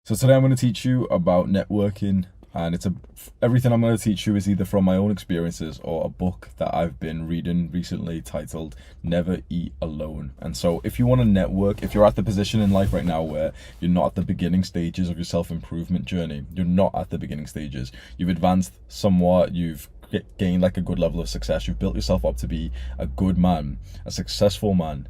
So today I'm going to teach you about networking, and everything I'm going to teach you is either from my own experiences or a book that I've been reading recently titled Never Eat Alone. And so if you want to network, if you're at the position in life right now where you're not at the beginning stages of your self-improvement journey, you're not at the beginning stages, you've advanced somewhat, you've gained like a good level of success, you've built yourself up to be a good man, a successful man,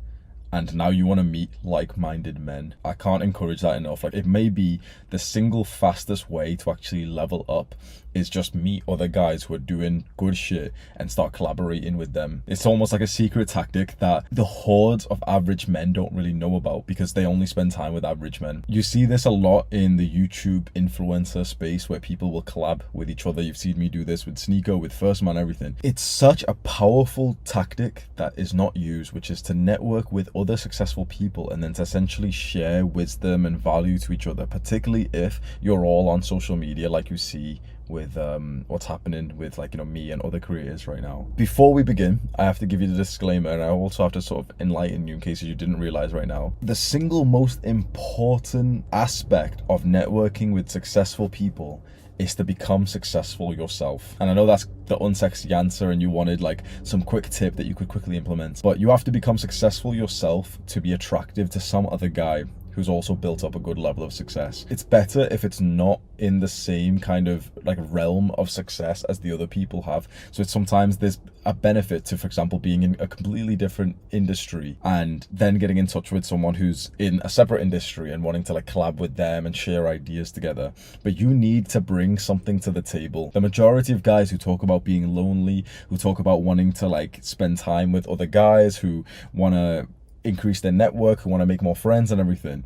and now you want to meet like-minded men. I can't encourage that enough. Like, it may be the single fastest way to actually level up is just meet other guys who are doing good shit and start collaborating with them. It's almost like a secret tactic that the hordes of average men don't really know about because they only spend time with average men. You see this a lot in the YouTube influencer space where people will collab with each other. You've seen me do this with Sneeko, with First Man, everything. It's such a powerful tactic that is not used, which is to network with other successful people and then to essentially share wisdom and value to each other, particularly if you're all on social media like you see with what's happening with, like, me and other creators right now. Before we begin, I have to give you the disclaimer, and I also have to sort of enlighten you in case you didn't realize right now. The single most important aspect of networking with successful people is to become successful yourself. And I know that's the unsexy answer and you wanted like some quick tip that you could quickly implement, but you have to become successful yourself to be attractive to some other guy who's also built up a good level of success. It's better if it's not in the same kind of like realm of success as the other people have. So it's sometimes there's a benefit to, for example, being in a completely different industry and then getting in touch with someone who's in a separate industry and wanting to like collab with them and share ideas together. But you need to bring something to the table. The majority of guys who talk about being lonely, who talk about wanting to like spend time with other guys, who want to increase their network, who want to make more friends and everything,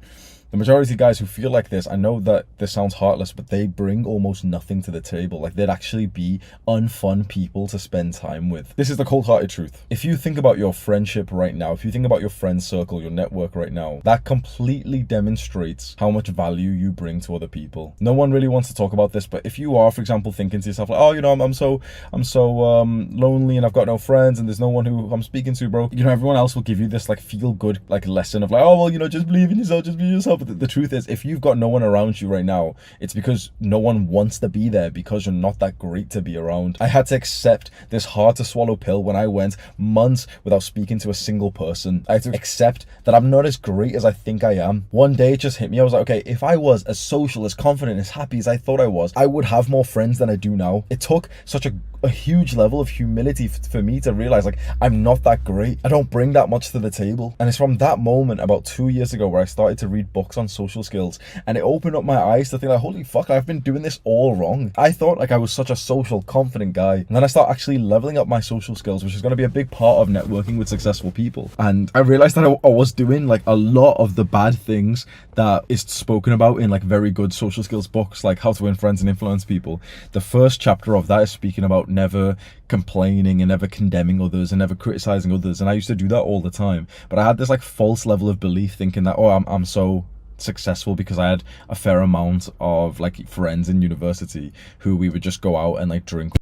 the majority of guys who feel like this, I know that this sounds heartless, but they bring almost nothing to the table. Like, they'd actually be unfun people to spend time with. This is the cold-hearted truth. If you think about your friendship right now, if you think about your friend circle, your network right now, that completely demonstrates how much value you bring to other people. No one really wants to talk about this, but if you are, for example, thinking to yourself like, oh, I'm so lonely and I've got no friends and there's no one who I'm speaking to, bro. Everyone else will give you this like feel-good like lesson of like, oh, well, just believe in yourself, just be yourself. But the truth is, if you've got no one around you right now, it's because no one wants to be there, because you're not that great to be around. I had to accept this hard to swallow pill when I went months without speaking to a single person. I had to accept that I'm not as great as I think I am. One day it just hit me. I was like, okay, if I was as social, as confident, as happy as I thought I was, I would have more friends than I do now. It took such a huge level of humility for me to realize like I'm not that great. I don't bring that much to the table. And it's from that moment about 2 years ago where I started to read books on social skills, and it opened up my eyes to think like, holy fuck, I've been doing this all wrong. I thought like I was such a social, confident guy, and then I start actually leveling up my social skills, which is going to be a big part of networking with successful people. And I realized that I was doing like a lot of the bad things that is spoken about in like very good social skills books, like How to Win Friends and Influence People. The first chapter of that is speaking about never complaining and never condemning others and never criticizing others, and I used to do that all the time. But I had this like false level of belief, thinking that, oh, I'm so successful because I had a fair amount of like friends in university who we would just go out and like drink